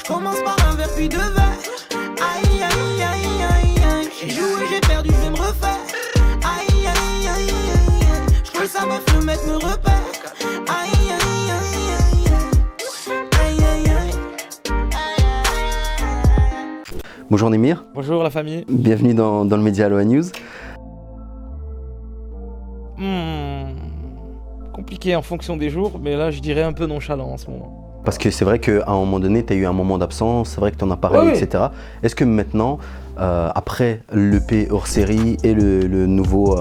Je commence par un verre puis deux verres. Aïe aïe aïe aïe aïe. J'ai joué, j'ai perdu, je vais me refaire. Aïe aïe aïe aïe aïe. Je peux sa meuf, le mec me repère. Aïe aïe aïe aïe aïe. Aïe aïe aïe. Bonjour Némir. Bonjour la famille. Bienvenue dans le média Aloha News. Compliqué en fonction des jours, mais là je dirais un peu nonchalant en ce moment. Parce que c'est vrai qu'à un moment donné, tu as eu un moment d'absence, c'est vrai que tu en as parlé, Oui. etc. Est-ce que maintenant, après l'EP hors série et le nouveau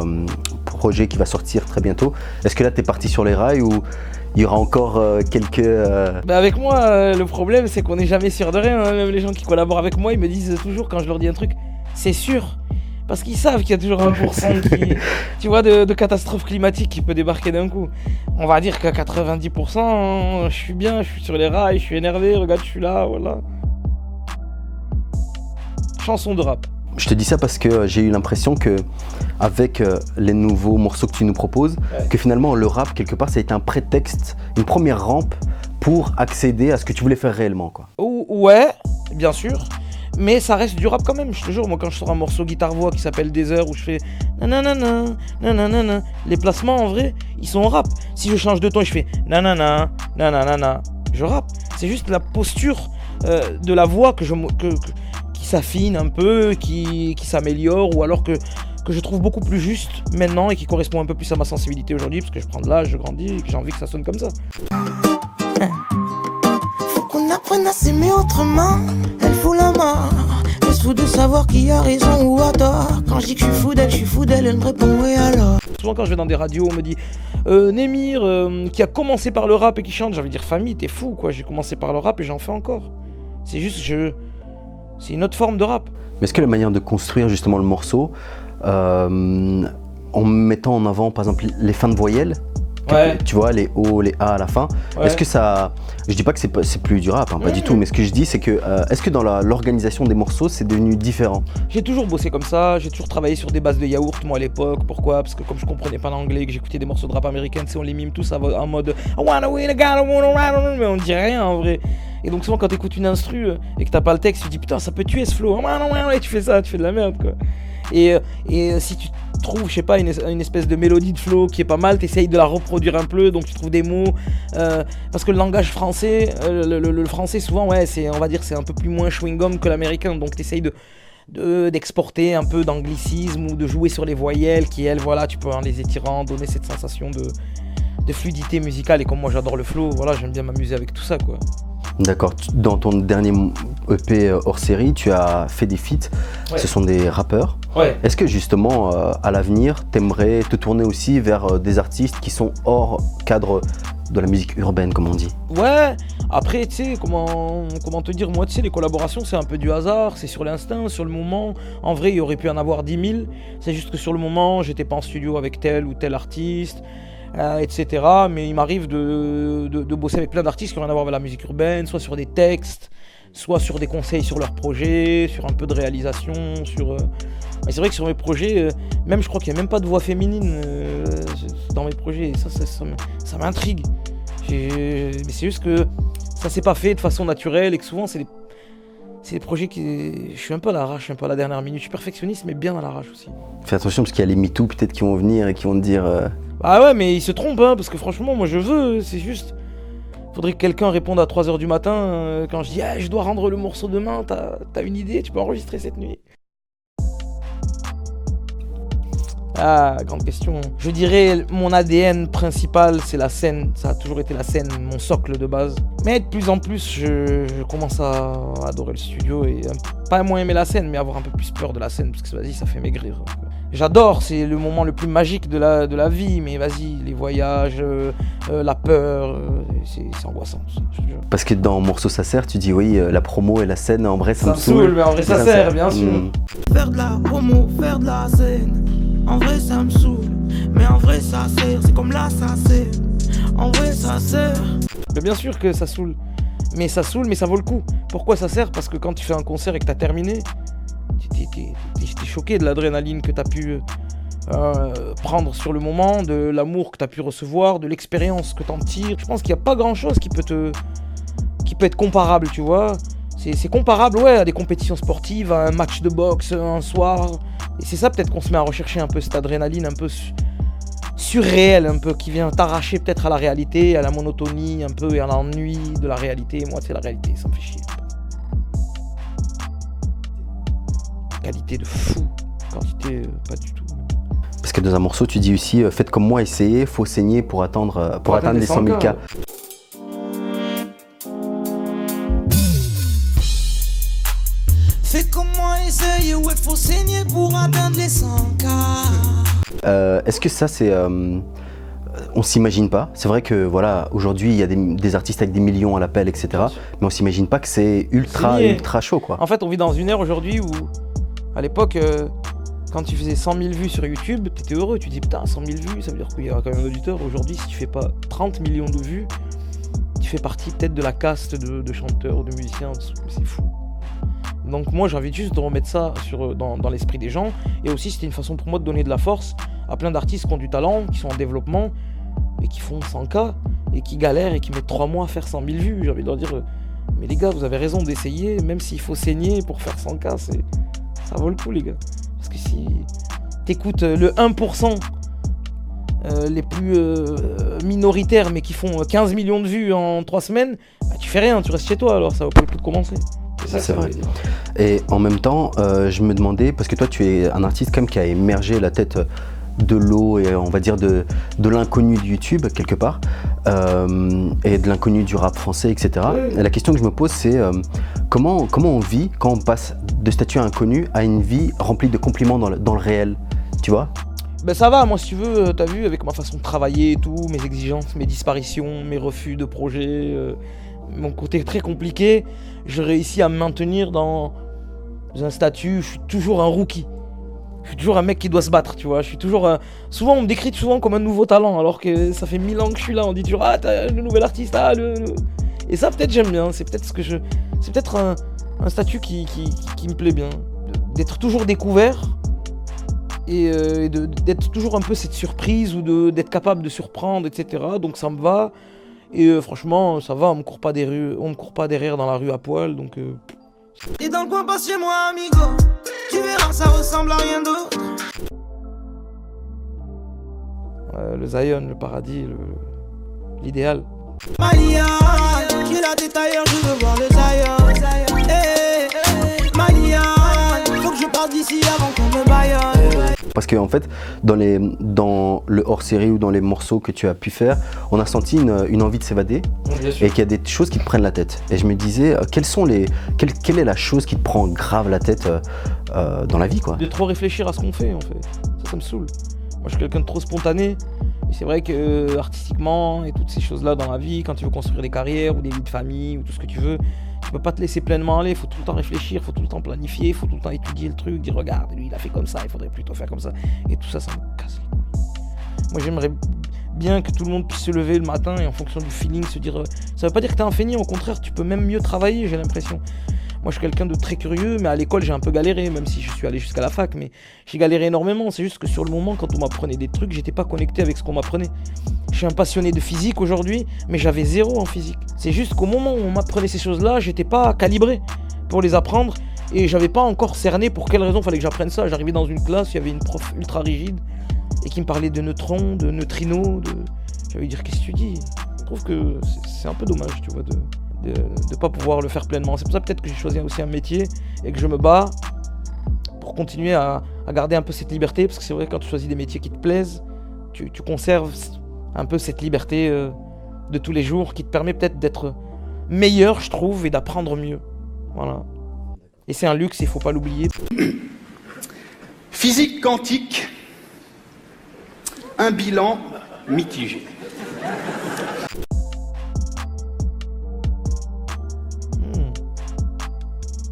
projet qui va sortir très bientôt, est-ce que là tu es parti sur les rails ou il y aura encore quelques... Avec moi, le problème c'est qu'on n'est jamais sûr de rien, hein. Même les gens qui collaborent avec moi, ils me disent toujours quand je leur dis un truc, c'est sûr. Parce qu'ils savent qu'il y a toujours 1% qui, tu vois, de catastrophe climatique qui peut débarquer d'un coup. On va dire qu'à 90%, je suis bien, je suis sur les rails, je suis énervé, regarde, je suis là, voilà. Chanson de rap. Je te dis ça parce que j'ai eu l'impression que avec les nouveaux morceaux que tu nous proposes, que finalement le rap, quelque part, ça a été un prétexte, une première rampe pour accéder à ce que tu voulais faire réellement, quoi. Ouais, bien sûr. Mais ça reste du rap quand même, je te jure, moi quand je sors un morceau guitare-voix qui s'appelle Des heures où je fais nanana, nanana, les placements en vrai, ils sont en rap. Si je change de ton et je fais nanana, nanana, je rappe. C'est juste la posture de la voix qui s'affine un peu, qui s'améliore, ou alors que je trouve beaucoup plus juste maintenant et qui correspond un peu plus à ma sensibilité aujourd'hui, parce que je prends de l'âge, je grandis et que j'ai envie que ça sonne comme ça. On apprenne à s'aimer autrement. Elle fout la mort. Je se fous de savoir qui a raison ou a tort. Quand je dis que je suis fou d'elle, elle me répond oui alors. Souvent quand je vais dans des radios, on me dit Némir, qui a commencé par le rap et qui chante, j'ai envie de dire famille, t'es fou quoi, j'ai commencé par le rap et j'en fais encore. C'est juste, c'est une autre forme de rap. Mais est-ce que la manière de construire justement le morceau, en mettant en avant par exemple les fins de voyelles, Ouais. tu vois, les O, les A à la fin, Ouais. est-ce que ça... Je dis pas que c'est plus du rap, hein, pas du tout, mais ce que je dis c'est que est-ce que dans l'organisation des morceaux c'est devenu différent? J'ai toujours bossé comme ça, j'ai toujours travaillé sur des bases de yaourt moi à l'époque. Pourquoi? Parce que comme je comprenais pas l'anglais, que j'écoutais des morceaux de rap américain, tu sais, on les mime tous en mode I wanna win, I gotta wanna ride, mais on dit rien en vrai. Et donc souvent quand t'écoutes une instru et que t'as pas le texte, tu te dis putain ça peut tuer ce flow, et tu fais ça, tu fais de la merde quoi. Et si tu trouves, je sais pas, une espèce de mélodie de flow qui est pas mal, t'essayes de la reproduire un peu, donc tu trouves des mots, parce que le langage français, le français souvent, ouais, on va dire c'est un peu plus moins chewing-gum que l'américain, donc t'essayes d'exporter un peu d'anglicisme ou de jouer sur les voyelles qui, elles, voilà, tu peux en les étirant, donner cette sensation de fluidité musicale, et comme moi j'adore le flow, voilà, j'aime bien m'amuser avec tout ça, quoi. D'accord. Dans ton dernier EP hors série, tu as fait des feats, Ouais. Ce sont des rappeurs. Ouais. Est-ce que justement, à l'avenir, t'aimerais te tourner aussi vers des artistes qui sont hors cadre de la musique urbaine, comme on dit? Ouais, après, tu sais, comment te dire, moi, tu sais, les collaborations, c'est un peu du hasard, c'est sur l'instinct, sur le moment. En vrai, il y aurait pu en avoir 10 000, c'est juste que sur le moment, j'étais pas en studio avec tel ou tel artiste, etc. Mais il m'arrive de bosser avec plein d'artistes qui ont rien à voir avec la musique urbaine, soit sur des textes, soit sur des conseils sur leurs projets, sur un peu de réalisation, sur... Mais c'est vrai que sur mes projets, même je crois qu'il n'y a même pas de voix féminine dans mes projets, et ça m'intrigue. Mais c'est juste que ça s'est pas fait de façon naturelle et que souvent c'est des projets qui... Je suis un peu à l'arrache, un peu à la dernière minute. Je suis perfectionniste mais bien à l'arrache aussi. Fais attention parce qu'il y a les MeToo peut-être qui vont venir et qui vont te dire... Ah ouais, mais ils se trompent, hein, parce que franchement, moi je veux, c'est juste... Faudrait que quelqu'un réponde à 3h du matin quand je dis je dois rendre le morceau demain, t'as une idée, tu peux enregistrer cette nuit. Ah, grande question. Je dirais mon ADN principal, c'est la scène. Ça a toujours été la scène, mon socle de base. Mais de plus en plus, je commence à adorer le studio et pas moins aimer la scène, mais avoir un peu plus peur de la scène, parce que vas-y, ça fait maigrir. J'adore, c'est le moment le plus magique de la vie, mais vas-y, les voyages, la peur, c'est angoissant. Ça, Parce que dans Morceau ça sert, tu dis oui, la promo et la scène, en vrai ça me saoule, mais en vrai ça sert, bien sûr. Faire de la promo, faire de la scène. En vrai ça me saoule, mais en vrai ça sert. C'est comme là ça sert. En vrai ça sert. Mais bien sûr que ça saoule. Mais ça vaut le coup. Pourquoi ça sert? Parce que quand tu fais un concert et que t'as terminé, t'es choqué de l'adrénaline que t'as pu prendre sur le moment, de l'amour que t'as pu recevoir, de l'expérience que t'en tires. Je pense qu'il n'y a pas grand chose qui peut être comparable, tu vois. C'est comparable, ouais, à des compétitions sportives, à un match de boxe un soir. Et c'est ça peut-être qu'on se met à rechercher un peu cette adrénaline un peu surréelle, un peu qui vient t'arracher peut-être à la réalité, à la monotonie un peu et à l'ennui de la réalité. Moi, c'est la réalité, ça me fait chier. Qualité de fou, quantité pas du tout. Parce que dans un morceau, tu dis aussi faites comme moi, essayez, faut saigner pour atteindre les 100 000 K. Fais comme moi, essaye, ouais, faut saigner pour atteindre les 100K. Est-ce que ça, c'est. On s'imagine pas. C'est vrai que voilà, aujourd'hui, il y a des artistes avec des millions à l'appel, etc. Mais on s'imagine pas que c'est ultra chaud, quoi. En fait, on vit dans une ère aujourd'hui où, à l'époque, quand tu faisais 100 000 vues sur YouTube, t'étais heureux. Tu dis putain, 100 000 vues, ça veut dire qu'il y aura quand même un auditeur. Aujourd'hui, si tu fais pas 30 millions de vues, tu fais partie peut-être de la caste de chanteurs ou de musiciens. C'est fou. Donc moi j'ai envie juste de remettre ça dans l'esprit des gens, et aussi c'était une façon pour moi de donner de la force à plein d'artistes qui ont du talent, qui sont en développement et qui font 100K et qui galèrent et qui mettent 3 mois à faire 100 000 vues. J'ai envie de leur dire mais les gars, vous avez raison d'essayer, même s'il faut saigner pour faire 100K, ça vaut le coup les gars. Parce que si t'écoutes le 1% les plus minoritaires mais qui font 15 millions de vues en 3 semaines, bah, tu fais rien, tu restes chez toi, alors ça vaut pas le coup de commencer. C'est vrai. Et en même temps, je me demandais, parce que toi tu es un artiste quand même qui a émergé la tête de l'eau et on va dire de l'inconnu de YouTube quelque part, et de l'inconnu du rap français, etc. Oui. Et la question que je me pose, c'est comment on vit quand on passe de statut inconnu à une vie remplie de compliments dans le réel, tu vois? Ben ça va, moi si tu veux, t'as vu, avec ma façon de travailler et tout, mes exigences, mes disparitions, mes refus de projets, mon côté très compliqué, je réussis à me maintenir dans un statut où je suis toujours un rookie. Je suis toujours un mec qui doit se battre, tu vois. Je suis toujours souvent, on me décrit souvent comme un nouveau talent, alors que ça fait 1000 ans que je suis là. On dit toujours, ah, t'as le nouvel artiste, ah, Et ça, peut-être, j'aime bien. C'est peut-être c'est peut-être un statut qui me plaît bien. D'être toujours découvert et d'être toujours un peu cette surprise ou d'être capable de surprendre, etc. Donc ça me va. Et franchement, ça va, on me court pas derrière dans la rue à poil, donc... Et dans le coin, passe chez moi, amigo. Tu verras, ça ressemble à rien d'autre. Le Zion, le paradis, l'idéal. Malia, j'ai la tête ailleurs, je veux voir le Zion. Hey, Malia, faut que je parte d'ici avant qu'on me baillonne. Parce qu'en fait, dans le hors-série ou dans les morceaux que tu as pu faire, on a senti une envie de s'évader et qu'il y a des choses qui te prennent la tête. Et je me disais, quelle est la chose qui te prend grave la tête dans la vie, quoi? De trop réfléchir à ce qu'on fait, en fait. Ça me saoule. Moi, je suis quelqu'un de trop spontané. Et c'est vrai que artistiquement et toutes ces choses-là dans la vie, quand tu veux construire des carrières ou des vies de famille ou tout ce que tu veux, tu peux pas te laisser pleinement aller, il faut tout le temps réfléchir, il faut tout le temps planifier, il faut tout le temps étudier le truc, dire regarde, lui il a fait comme ça, il faudrait plutôt faire comme ça. Et tout ça, ça me casse les couilles. Moi j'aimerais bien que tout le monde puisse se lever le matin et en fonction du feeling se dire... Ça veut pas dire que t'es un feignant, au contraire, tu peux même mieux travailler, j'ai l'impression. Moi je suis quelqu'un de très curieux, mais à l'école j'ai un peu galéré, même si je suis allé jusqu'à la fac, mais j'ai galéré énormément. C'est juste que sur le moment, quand on m'apprenait des trucs, j'étais pas connecté avec ce qu'on m'apprenait. Je suis un passionné de physique aujourd'hui, mais j'avais 0 en physique. C'est juste qu'au moment où on m'apprenait ces choses-là, j'étais pas calibré pour les apprendre, et j'avais pas encore cerné pour quelle raison fallait que j'apprenne ça. J'arrivais dans une classe, il y avait une prof ultra rigide, et qui me parlait de neutrons, de neutrinos, j'allais dire qu'est-ce que tu dis. Je trouve que c'est un peu dommage, tu vois, de pas pouvoir le faire pleinement. C'est pour ça peut-être que j'ai choisi aussi un métier et que je me bats pour continuer à garder un peu cette liberté, parce que c'est vrai que quand tu choisis des métiers qui te plaisent, tu conserves un peu cette liberté de tous les jours qui te permet peut-être d'être meilleur, je trouve, et d'apprendre mieux. Voilà. Et c'est un luxe, il faut pas l'oublier. Physique quantique, un bilan mitigé.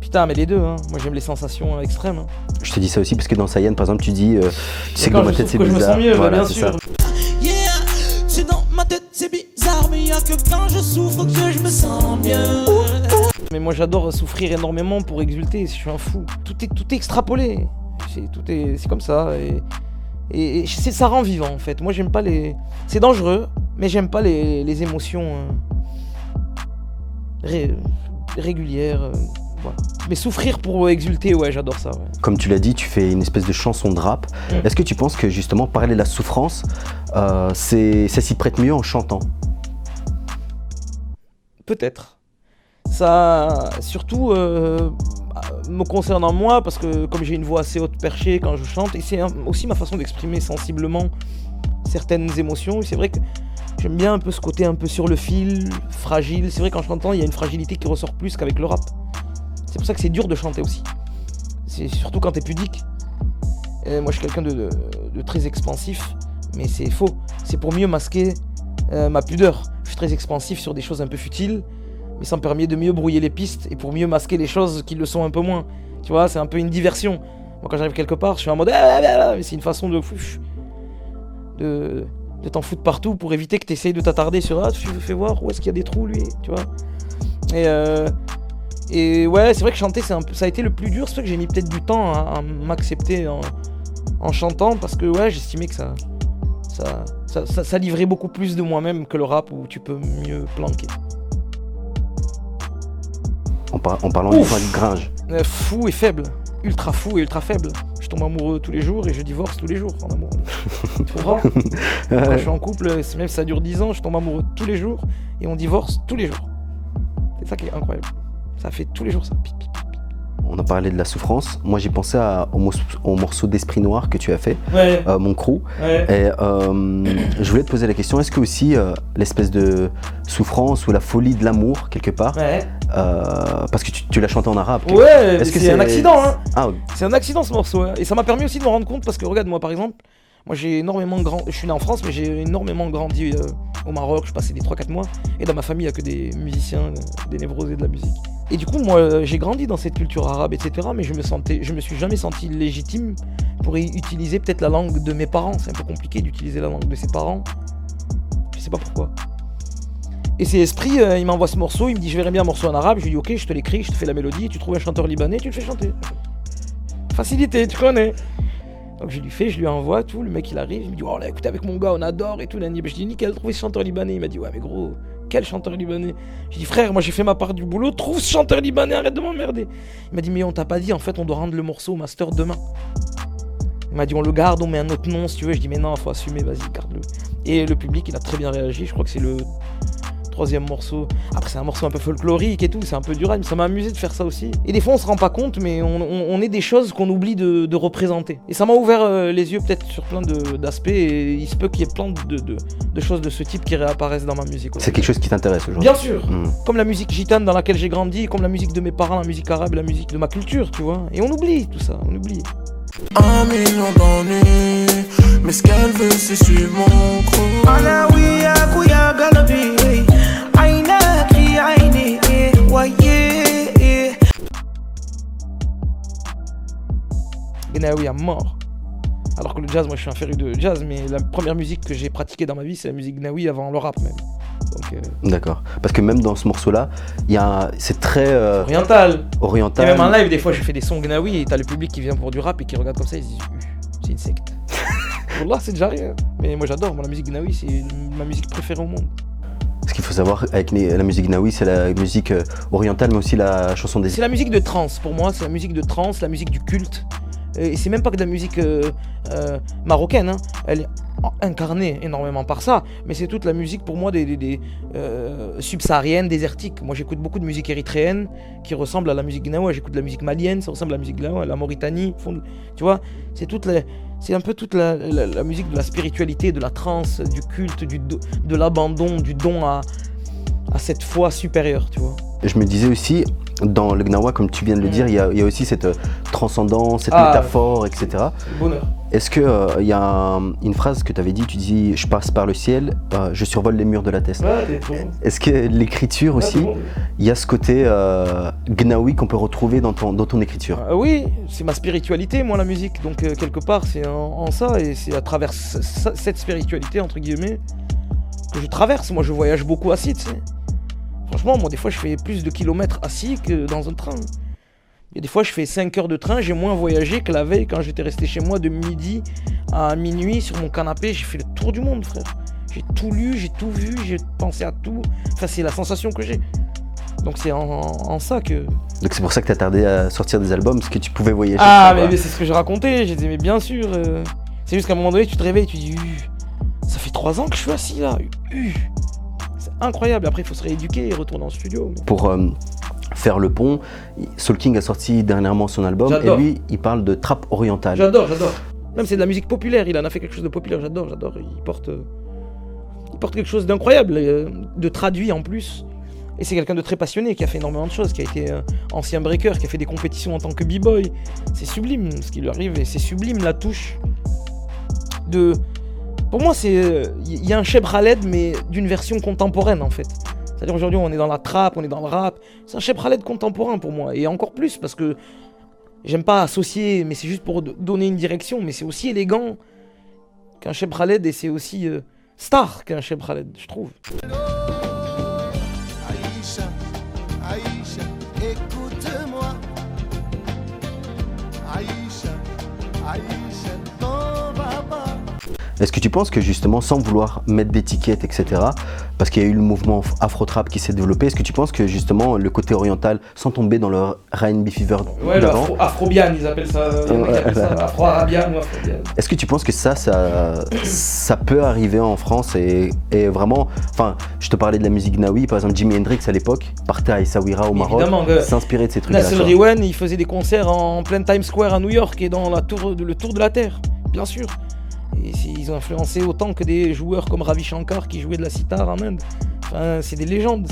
Putain, mais les deux, hein. Moi j'aime les sensations extrêmes. Hein. Je te dis ça aussi parce que dans Sayan, par exemple, tu dis tu sais que dans ma tête c'est bizarre. Je me sens mieux, voilà, bien c'est sûr. ça. Yeah, c'est dans ma tête, c'est bizarre, mais y'a que quand je souffre que je me sens bien. Mais moi j'adore souffrir énormément pour exulter, je suis un fou. Tout est extrapolé. C'est comme ça. Et ça rend vivant en fait. Moi j'aime pas les... C'est dangereux, mais j'aime pas les émotions régulière. Voilà. Mais souffrir pour exulter, ouais, j'adore ça. Ouais. Comme tu l'as dit, tu fais une espèce de chanson de rap. Est-ce que tu penses que justement parler de la souffrance, ça s'y prête mieux en chantant? Peut-être. Ça, surtout me concernant moi, parce que comme j'ai une voix assez haute perchée quand je chante, et c'est aussi ma façon d'exprimer sensiblement certaines émotions. C'est vrai que j'aime bien un peu ce côté un peu sur le fil, fragile. C'est vrai qu'en chantant, il y a une fragilité qui ressort plus qu'avec le rap. C'est pour ça que c'est dur de chanter aussi. C'est surtout quand t'es pudique. Et moi je suis quelqu'un de très expansif, mais c'est faux. C'est pour mieux masquer ma pudeur. Je suis très expansif sur des choses un peu futiles, mais ça me permet de mieux brouiller les pistes et pour mieux masquer les choses qui le sont un peu moins. Tu vois, c'est un peu une diversion. Moi quand j'arrive quelque part, je suis en mode mais c'est une façon de t'en foutre partout pour éviter que tu essayes de t'attarder sur tu fais voir où est-ce qu'il y a des trous lui, tu vois. Et ouais, c'est vrai que chanter ça a été le plus dur. C'est vrai que j'ai mis peut-être du temps à m'accepter en chantant parce que ouais, j'estimais que ça livrait beaucoup plus de moi-même que le rap où tu peux mieux planquer. En parlant du Gringe. Fou et faible, ultra fou et ultra faible. Je tombe amoureux tous les jours et je divorce tous les jours en amour. Tu comprends? Quand je suis en couple, même si ça dure 10 ans, je tombe amoureux tous les jours et on divorce tous les jours. C'est ça qui est incroyable. Ça fait tous les jours ça. On a parlé de la souffrance. Moi j'ai pensé au morceau d'Esprit Noir que tu as fait, ouais. Mon crew. Ouais. Et je voulais te poser la question, est-ce que aussi l'espèce de souffrance ou la folie de l'amour quelque part, ouais. Parce que tu l'as chanté en arabe. Ouais, est-ce que c'est un accident hein. Ah, c'est un accident ce morceau hein. Et ça m'a permis aussi de me rendre compte parce que regarde moi par exemple, moi j'ai énormément je suis né en France mais j'ai énormément grandi au Maroc, je passais des 3-4 mois et dans ma famille il n'y a que des musiciens, des névrosés de la musique. Et du coup moi j'ai grandi dans cette culture arabe etc mais je me suis jamais senti légitime pour utiliser peut-être la langue de mes parents. C'est un peu compliqué d'utiliser la langue de ses parents, je sais pas pourquoi. Et c'est Esprit, il m'envoie ce morceau, il me dit je verrai bien un morceau en arabe, je lui dis ok je te l'écris, je te fais la mélodie, tu trouves un chanteur libanais, tu le fais chanter. Facilité, tu connais. Donc je lui fais, je lui envoie tout, le mec il arrive, il me dit oh là écoute avec mon gars on adore et tout, je dis nickel, trouve ce chanteur libanais, il m'a dit ouais mais gros, quel chanteur libanais? Je dis frère moi j'ai fait ma part du boulot, trouve ce chanteur libanais, arrête de m'emmerder. Il m'a dit mais on t'a pas dit, en fait on doit rendre le morceau au master demain. Il m'a dit on le garde, on met un autre nom si tu veux, je dis mais non faut assumer, vas-y garde-le. Et le public il a très bien réagi, je crois que c'est le 3e morceau. Après c'est un morceau un peu folklorique et tout, c'est un peu du rap, mais ça m'a amusé de faire ça aussi. Et des fois on se rend pas compte mais on est des choses qu'on oublie de représenter. Et ça m'a ouvert les yeux peut-être sur plein d'aspects et il se peut qu'il y ait plein de choses de ce type qui réapparaissent dans ma musique aussi. C'est quelque chose qui t'intéresse aujourd'hui? Bien sûr. Comme la musique gitane dans laquelle j'ai grandi, comme la musique de mes parents, la musique arabe, la musique de ma culture, tu vois. Et on oublie tout ça, on oublie. Un million d'ennuis, mais ce qu'elle veut c'est suivre mon crew. Gnawi à mort. Alors que le jazz, moi je suis un féru de jazz, mais la première musique que j'ai pratiquée dans ma vie c'est la musique Gnawi avant le rap même. Donc, D'accord. Parce que même dans ce morceau-là, c'est très oriental. Et même en live, des fois je fais des sons Gnawi et t'as le public qui vient pour du rap et qui regarde comme ça, ils se disent c'est une secte. Wallah, c'est déjà rien. Mais moi j'adore, la musique Gnawi c'est ma musique préférée au monde. Ce qu'il faut savoir avec la musique Gnawi, c'est la musique orientale, mais aussi la chanson des... C'est la musique de trance, pour moi, c'est la musique de trance, la musique du culte. Et c'est même pas que de la musique marocaine, hein. Elle est incarnée énormément par ça, mais c'est toute la musique pour moi des subsahariennes, désertiques. Moi j'écoute beaucoup de musique érythréenne qui ressemble à la musique gnawa, j'écoute de la musique malienne, ça ressemble à la musique gnawa, la Mauritanie, tu vois, c'est un peu toute la musique de la spiritualité, de la trance, du culte, de l'abandon, du don à cette foi supérieure, tu vois. Je me disais aussi, dans le Gnawa, comme tu viens de le dire, il y a aussi cette transcendance, cette métaphore, etc. Bonheur. Est-ce qu'il y a une phrase que tu avais dit, tu dis « Je passe par le ciel, je survole les murs de la Teste ». Est-ce que l'écriture aussi, il y a ce côté Gnawi qu'on peut retrouver dans ton écriture? Oui, c'est ma spiritualité, moi, la musique. Donc, quelque part, c'est en ça, et c'est à travers cette spiritualité, entre guillemets, que je traverse. Moi, je voyage beaucoup assis, tu sais. Franchement, moi, des fois, je fais plus de kilomètres assis que dans un train. Et des fois, je fais 5 heures de train, j'ai moins voyagé que la veille quand j'étais resté chez moi de midi à minuit sur mon canapé. J'ai fait le tour du monde, frère. J'ai tout lu, j'ai tout vu, j'ai pensé à tout. Enfin, c'est la sensation que j'ai. Donc c'est en ça que... Donc c'est pour ça que t'as tardé à sortir des albums, parce que tu pouvais voyager. Ah quoi. mais c'est ce que je racontais, j'ai dit mais bien sûr. C'est juste qu'à un moment donné tu te réveilles, tu dis ça fait 3 ans que je suis assis là. C'est incroyable, après il faut se rééduquer et retourner en studio. Pour faire le pont, Soul King a sorti dernièrement son album, J'adore. et lui il parle de trap orientale. J'adore. Même c'est de la musique populaire, il en a fait quelque chose de populaire, j'adore. Il porte quelque chose d'incroyable, de traduit en plus. Et c'est quelqu'un de très passionné, qui a fait énormément de choses, qui a été ancien breaker, qui a fait des compétitions en tant que b-boy. C'est sublime ce qui lui arrive, et c'est sublime la touche de... Pour moi, il y a un Cheb Khaled, mais d'une version contemporaine en fait. C'est-à-dire aujourd'hui on est dans la trap, on est dans le rap. C'est un Cheb Khaled contemporain pour moi, et encore plus parce que j'aime pas associer, mais c'est juste pour donner une direction, mais c'est aussi élégant qu'un Cheb Khaled, et c'est aussi star qu'un Cheb Khaled, je trouve. Aïcha, écoute-moi. Aïcha, t'en vas pas. Est-ce que tu penses que justement, sans vouloir mettre d'étiquettes, etc., parce qu'il y a eu le mouvement afro-trap qui s'est développé, est-ce que tu penses que justement le côté oriental, sans tomber dans le R&B fever Ouais, d'avant, Afrobian, ils appellent ça. Afro-arabian ou Afrobian. est-ce que tu penses que ça peut arriver en France et vraiment, enfin, je te parlais de la musique Naoui, par exemple Jimi Hendrix à l'époque, partait à Essaouira au Maroc, Évidemment, s'inspirer de ces trucs-là. Nassel Riwan, il faisait des concerts en plein Times Square à New York et dans le tour de la Terre, bien sûr. Et ils ont influencé autant que des joueurs comme Ravi Shankar qui jouaient de la sitar en Inde. Enfin, c'est des légendes,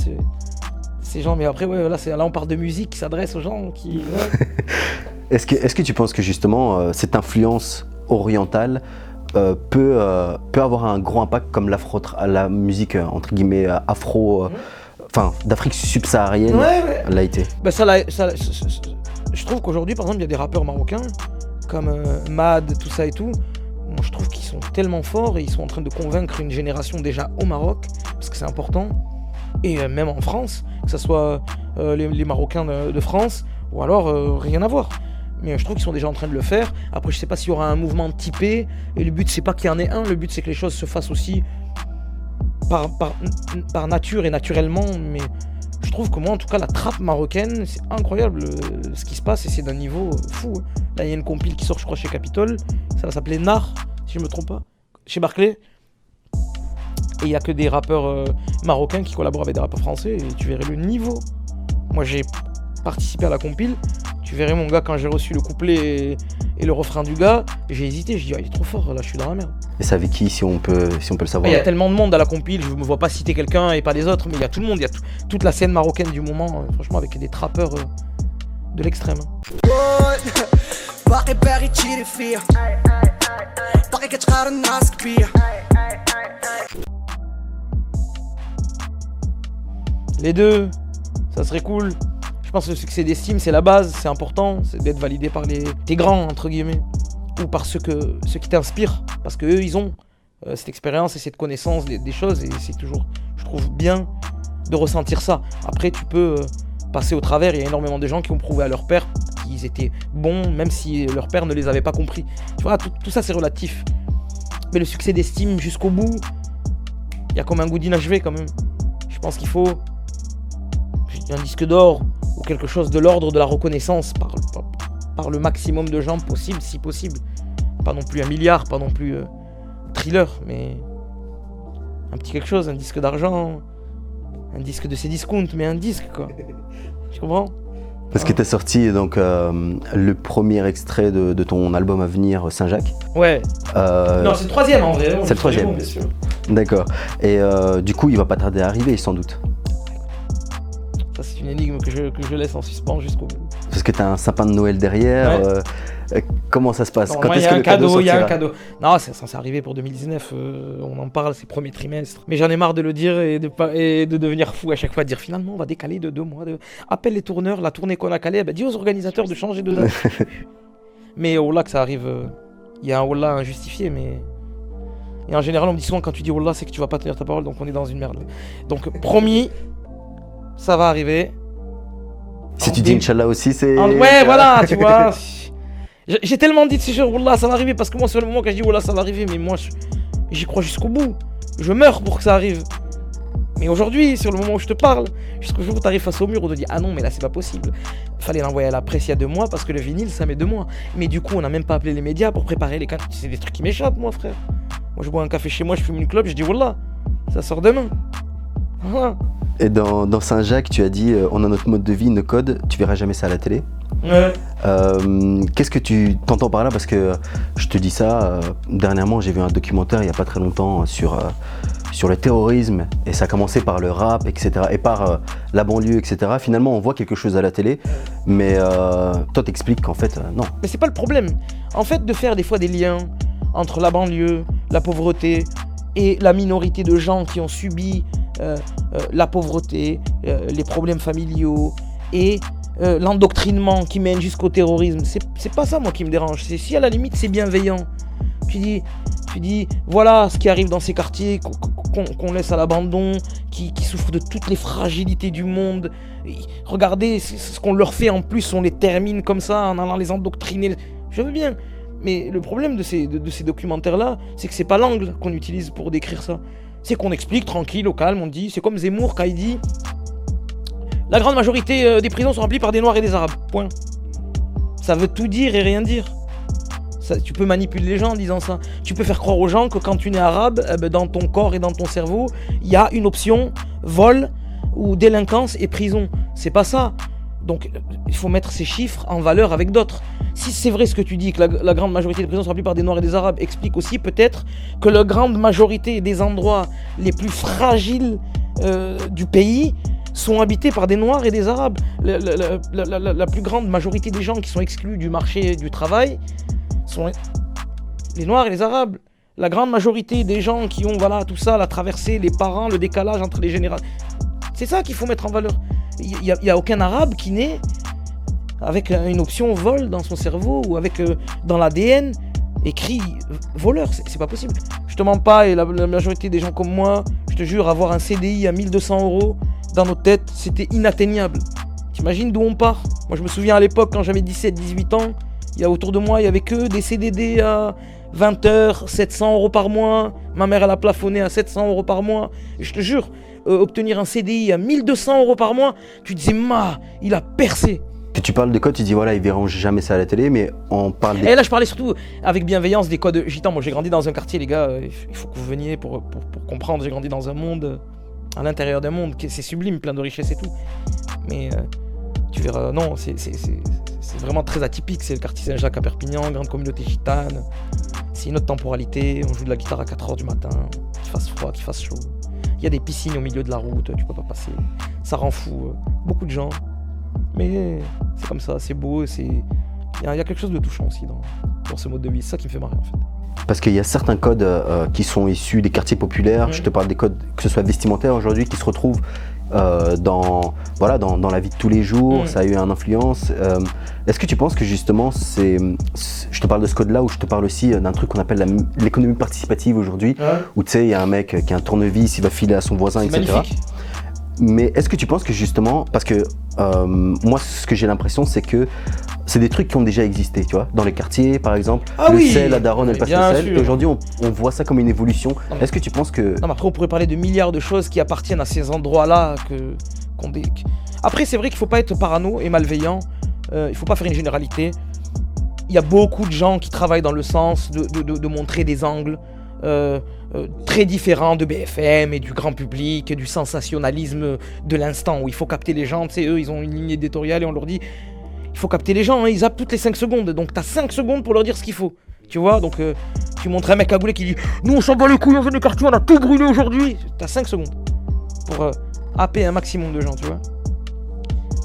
ces gens. Mais après, ouais, là on parle de musique qui s'adresse aux gens qui... Ouais. Est-ce que tu penses que justement cette influence orientale peut avoir un gros impact comme la musique entre guillemets afro, enfin d'Afrique subsaharienne l'a été? Bah je trouve qu'aujourd'hui, par exemple, il y a des rappeurs marocains comme Mad, tout ça et tout. Moi, je trouve qu'ils sont tellement forts et ils sont en train de convaincre une génération déjà au Maroc, parce que c'est important, et même en France, que ce soit les Marocains de France, ou alors rien à voir. Mais je trouve qu'ils sont déjà en train de le faire. Après, je sais pas s'il y aura un mouvement typé, et le but c'est pas qu'il y en ait un, le but c'est que les choses se fassent aussi par nature et naturellement, mais je trouve que moi en tout cas la trappe marocaine, c'est incroyable ce qui se passe, et c'est d'un niveau fou. Là il y a une compile qui sort je crois chez Capitol, ça va s'appeler Nar, si je me trompe pas, chez Barclay. Et il y a que des rappeurs marocains qui collaborent avec des rappeurs français, et tu verrais le niveau. Moi j'ai participé à la compile, tu verrais mon gars quand j'ai reçu le couplet et le refrain du gars, j'ai hésité, je dis il est trop fort, là je suis dans la merde. Et c'est avec qui, si on peut le savoir? Il y a tellement de monde à la compile, je me vois pas citer quelqu'un et pas les autres, mais il y a tout le monde, il y a toute la scène marocaine du moment, franchement avec des trappeurs de l'extrême. Les deux, ça serait cool. Je pense que le succès d'estime c'est la base, c'est important, c'est d'être validé par tes grands entre guillemets, ou par ceux qui t'inspirent, parce qu'eux ils ont cette expérience et cette connaissance des choses, et c'est toujours, je trouve, bien de ressentir ça. Après tu peux passer au travers, il y a énormément de gens qui ont prouvé à leur père qu'ils étaient bons, même si leur père ne les avait pas compris. Tu vois, tout ça c'est relatif. Mais le succès d'estime jusqu'au bout, il y a comme un goût d'inachevé quand même. Je pense qu'il faut un disque d'or ou quelque chose de l'ordre de la reconnaissance par le maximum de gens possible, si possible. Pas non plus 1 milliard, pas non plus Thriller, mais un petit quelque chose, un disque d'argent, un disque de ces discounts, mais un disque quoi. Tu comprends? Parce que tu as sorti donc le premier extrait de ton album à venir, Saint-Jacques. Ouais. Non, c'est le troisième en vrai. C'est le troisième. Bien sûr. D'accord. Et du coup, il va pas tarder à arriver, sans doute. Ça, c'est une énigme que je laisse en suspens jusqu'au bout. Parce que tu as un sapin de Noël derrière. Ouais. Comment ça se passe? Non, Quand il est-ce y a que un le cadeau cadeau, il y a un sortira? cadeau. Non, c'est censé arriver pour 2019. On en parle, c'est premier trimestre. Mais j'en ai marre de le dire et de devenir fou à chaque fois, de dire finalement on va décaler de 2 mois. Appelle les tourneurs, la tournée qu'on a calée, dis aux organisateurs de changer de date. Mais Wallah que ça arrive, il y a un Wallah injustifié, mais... Et en général on me dit souvent quand tu dis Wallah c'est que tu vas pas tenir ta parole, donc on est dans une merde. Donc promis, ça va arriver. Si tu dis Inch'Allah aussi, c'est... Ouais, voilà, tu vois. J'ai tellement dit de ces jours, Wallah, ça va arriver, parce que moi, c'est le moment quand je dis Wallah, ça va arriver, mais moi, j'y crois jusqu'au bout. Je meurs pour que ça arrive. Mais aujourd'hui, sur le moment où je te parle, jusqu'au jour où tu arrives face au mur, on te dit ah non, mais là c'est pas possible. Fallait l'envoyer à la presse il y a 2 mois parce que le vinyle ça met 2 mois. Mais du coup, on n'a même pas appelé les médias pour préparer les cannes. C'est des trucs qui m'échappent, moi, frère. Moi, je bois un café chez moi, je fume une clope, je dis wallah, ça sort demain. Voilà. Et dans Saint-Jacques, tu as dit on a notre mode de vie, nos codes, tu verras jamais ça à la télé. Ouais. Qu'est-ce que tu t'entends par là? Parce que je te dis ça, dernièrement j'ai vu un documentaire il n'y a pas très longtemps sur le terrorisme et ça a commencé par le rap, etc. et par la banlieue, etc. Finalement on voit quelque chose à la télé, mais toi t'expliques qu'en fait non. Mais c'est pas le problème. En fait, de faire des fois des liens entre la banlieue, la pauvreté et la minorité de gens qui ont subi la pauvreté, les problèmes familiaux et l'endoctrinement qui mène jusqu'au terrorisme, c'est pas ça moi qui me dérange. C'est si à la limite c'est bienveillant. Tu dis voilà ce qui arrive dans ces quartiers qu'on laisse à l'abandon, qui souffrent de toutes les fragilités du monde. Et regardez ce qu'on leur fait en plus, on les termine comme ça en allant les endoctriner. Je veux bien. Mais le problème de ces documentaires-là, c'est que c'est pas l'angle qu'on utilise pour décrire ça. C'est qu'on explique tranquille, au calme, on dit, c'est comme Zemmour quand il dit la grande majorité des prisons sont remplies par des Noirs et des Arabes. Point. Ça veut tout dire et rien dire. Ça, tu peux manipuler les gens en disant ça. Tu peux faire croire aux gens que quand tu nais arabe, dans ton corps et dans ton cerveau, il y a une option vol ou délinquance et prison. C'est pas ça. Donc il faut mettre ces chiffres en valeur avec d'autres. Si c'est vrai ce que tu dis, que la grande majorité des prisons sont remplies par des Noirs et des Arabes, explique aussi peut-être que la grande majorité des endroits les plus fragiles du pays sont habités par des Noirs et des Arabes. La plus grande majorité des gens qui sont exclus du marché du travail sont les Noirs et les Arabes. La grande majorité des gens qui ont tout ça, la traversée, les parents, le décalage entre les générations. C'est ça qu'il faut mettre en valeur. Il n'y a aucun Arabe qui naît avec une option vol dans son cerveau ou avec dans l'ADN écrit voleur. C'est pas possible. Je te mens pas, et la majorité des gens comme moi, je te jure, avoir un CDI à 1200 € dans nos têtes, c'était inatteignable. T'imagines d'où on part? Moi je me souviens à l'époque quand j'avais 17-18 ans, autour de moi il y avait que des CDD à 20 heures, 700 € par mois. Ma mère elle a plafonné à 700 € par mois. Et je te jure, obtenir un CDI à 1200 € par mois, tu te disais il a percé. Que tu parles de codes, tu dis voilà, ils verront jamais ça à la télé, mais on parle des... Et là je parlais surtout avec bienveillance des codes gitans. Moi j'ai grandi dans un quartier, les gars, il faut que vous veniez pour comprendre. J'ai grandi dans un monde, à l'intérieur d'un monde, c'est sublime, plein de richesses et tout. Mais tu verras, non, c'est vraiment très atypique. C'est le quartier Saint-Jacques à Perpignan, grande communauté gitane. C'est une autre temporalité, on joue de la guitare à 4h du matin, qu'il fasse froid, qu'il fasse chaud. Il y a des piscines au milieu de la route, tu peux pas passer. Ça rend fou beaucoup de gens. Mais c'est comme ça, c'est beau, il y a quelque chose de touchant aussi dans ce mode de vie. C'est ça qui me fait marrer en fait. Parce qu'il y a certains codes qui sont issus des quartiers populaires. Je te parle des codes, que ce soit vestimentaires aujourd'hui, qui se retrouvent dans la vie de tous les jours. Ça a eu une influence. Est-ce que tu penses que justement, je te parle de ce code-là, ou je te parle aussi d'un truc qu'on appelle l'économie participative aujourd'hui, où tu sais, il y a un mec qui a un tournevis, il va filer à son voisin, c'est etc. Magnifique. Mais est-ce que tu penses que justement, parce que moi ce que j'ai l'impression c'est que c'est des trucs qui ont déjà existé, tu vois, dans les quartiers par exemple, sel, la daronne elle passe le sel, et aujourd'hui on voit ça comme une évolution. Est-ce que tu penses que... Non mais après on pourrait parler de milliards de choses qui appartiennent à ces endroits-là Après c'est vrai qu'il faut pas être parano et malveillant, il faut pas faire une généralité. Il y a beaucoup de gens qui travaillent dans le sens de montrer des angles très différents de BFM et du grand public et du sensationnalisme de l'instant où il faut capter les gens. Tu sais, eux ils ont une ligne éditoriale et on leur dit il faut capter les gens, hein, ils zappent toutes les 5 secondes, donc t'as 5 secondes pour leur dire ce qu'il faut, tu vois. Donc tu montres un mec cagoulé qui dit nous on s'en bat les couilles, on vient du quartier, on a tout brûlé aujourd'hui. T'as 5 secondes pour happer un maximum de gens, tu vois.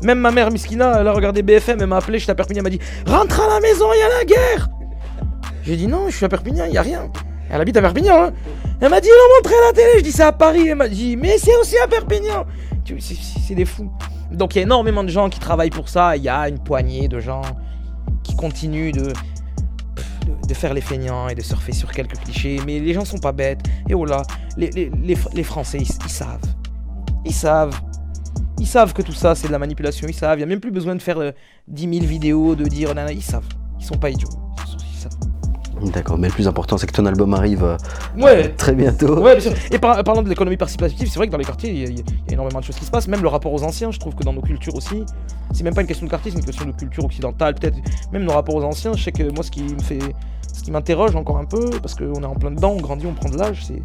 Même ma mère Miskina, elle a regardé BFM, elle m'a appelé, j'étais à Perpignan, elle m'a dit rentre à la maison, il y a la guerre. J'ai dit non, je suis à Perpignan, il y a rien. Elle habite à Perpignan, hein. Elle m'a dit ils l'ont montré à la télé, je dis c'est à Paris. Elle m'a dit mais c'est aussi à Perpignan. C'est des fous. Donc il y a énormément de gens qui travaillent pour ça. Il y a une poignée de gens qui continuent de faire les feignants et de surfer sur quelques clichés. Mais les gens sont pas bêtes. Et oh là, les Français, ils savent. Ils savent que tout ça c'est de la manipulation. Ils savent. Il n'y a même plus besoin de faire 10 000 vidéos, de dire... Ils savent. Ils sont pas idiots. Ils savent. D'accord, mais le plus important, c'est que ton album arrive Ouais. très bientôt. Ouais, bien sûr. Et parlant de l'économie participative, c'est vrai que dans les quartiers, il y a énormément de choses qui se passent. Même le rapport aux anciens, je trouve que dans nos cultures aussi, c'est même pas une question de quartier, c'est une question de culture occidentale, peut-être. Même nos rapports aux anciens, je sais que moi, ce qui m'interroge encore un peu, parce qu'on est en plein dedans, on grandit, on prend de l'âge, c'est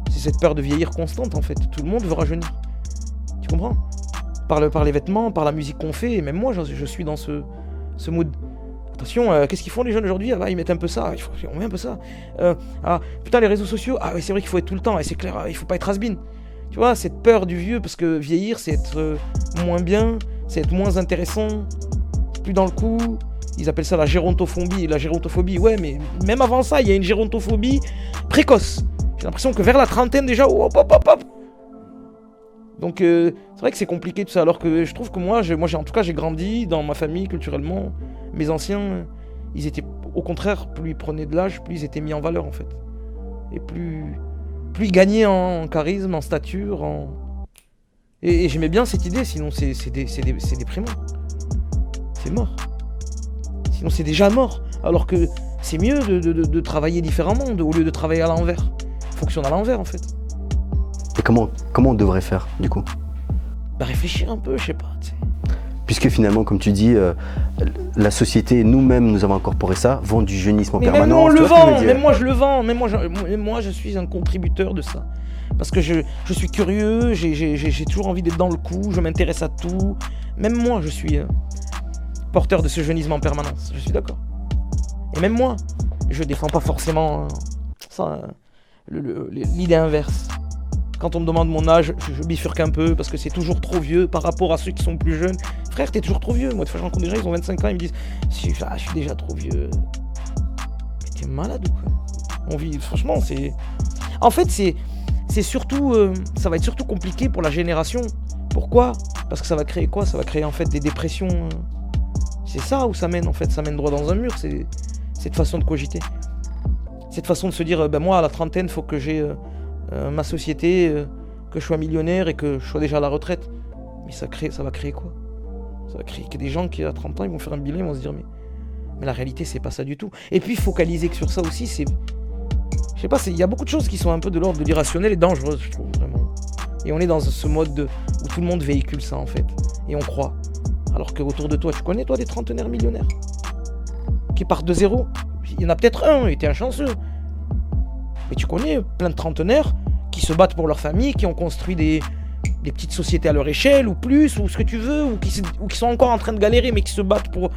cette peur de vieillir constante en fait. Tout le monde veut rajeunir. Tu comprends ? Par les vêtements, par la musique qu'on fait, et même moi, je suis dans ce mood. Attention, qu'est-ce qu'ils font les jeunes aujourd'hui ? Ils mettent un peu ça, on met un peu ça. Putain, les réseaux sociaux, oui, c'est vrai qu'il faut être tout le temps, et c'est clair, il faut pas être has-been. Tu vois, cette peur du vieux, parce que vieillir, c'est être moins bien, c'est être moins intéressant, plus dans le coup. Ils appellent ça la gérontophobie. Ouais, mais même avant ça, il y a une gérontophobie précoce. J'ai l'impression que vers la trentaine déjà, hop. Donc c'est vrai que c'est compliqué tout ça, alors que je trouve que moi en tout cas, j'ai grandi dans ma famille culturellement. Mes anciens, ils étaient au contraire, plus ils prenaient de l'âge, plus ils étaient mis en valeur en fait. Et plus ils gagnaient en charisme, en stature, et j'aimais bien cette idée, sinon c'est déprimant. C'est mort. Sinon c'est déjà mort. Alors que c'est mieux de travailler différemment, au lieu de travailler à l'envers. Fonctionne à l'envers en fait. Et comment on devrait faire du coup ? Réfléchir un peu, je sais pas, tu sais. Puisque finalement, comme tu dis, la société, nous-mêmes, nous avons incorporé ça, vend du jeunisme en permanence. Mais même nous, on tu le vois ce que je veux vend, dire ? même moi je le vends, même moi je suis un contributeur de ça. Parce que je suis curieux, j'ai toujours envie d'être dans le coup, je m'intéresse à tout. Même moi je suis porteur de ce jeunisme en permanence, je suis d'accord. Et même moi, je défends pas forcément l'idée inverse. Quand on me demande mon âge, je bifurque un peu parce que c'est toujours trop vieux par rapport à ceux qui sont plus jeunes. Frère, t'es toujours trop vieux. Moi, des fois, je rencontre des gens, ils ont 25 ans, ils me disent je suis déjà trop vieux. Mais t'es malade ou quoi ? On vit, franchement, c'est. En fait, c'est surtout. Ça va être surtout compliqué pour la génération. Pourquoi ? Parce que ça va créer quoi ? Ça va créer en fait des dépressions. C'est ça où ça mène en fait. Ça mène droit dans un mur. C'est cette façon de cogiter. Cette façon de se dire moi, à la trentaine, il faut que j'ai. Ma société, que je sois millionnaire et que je sois déjà à la retraite. Mais ça va créer quoi ? Ça va créer que des gens qui à 30 ans ils vont faire un bilan, ils vont se dire mais la réalité c'est pas ça du tout. Et puis focaliser que sur ça aussi, c'est, je sais pas, il y a beaucoup de choses qui sont un peu de l'ordre de l'irrationnel et dangereuses, je trouve vraiment. Et on est dans ce mode où tout le monde véhicule ça en fait, et on croit. Alors que autour de toi, tu connais toi des trentenaires millionnaires qui partent de zéro. Il y en a peut-être un, et t'es un chanceux. Mais tu connais plein de trentenaires qui se battent pour leur famille, qui ont construit des petites sociétés à leur échelle, ou plus, ou ce que tu veux, ou qui sont encore en train de galérer, mais qui se battent pour,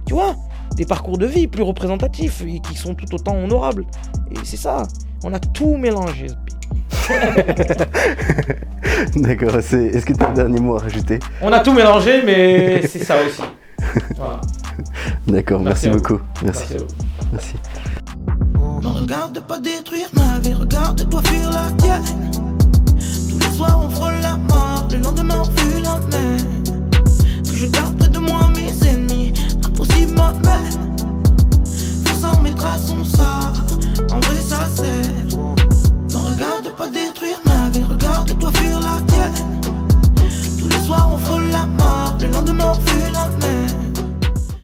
tu vois, des parcours de vie plus représentatifs, et qui sont tout autant honorables. Et c'est ça, on a tout mélangé. D'accord, est-ce que tu as un dernier mot à rajouter ? On a tout mélangé, mais c'est ça aussi. Voilà. D'accord, merci beaucoup. Merci. Merci. Ne regarde pas détruire ma vie, regarde-toi fuir la tienne. Tous les soirs on frôle la mort, le lendemain on fuit la mer.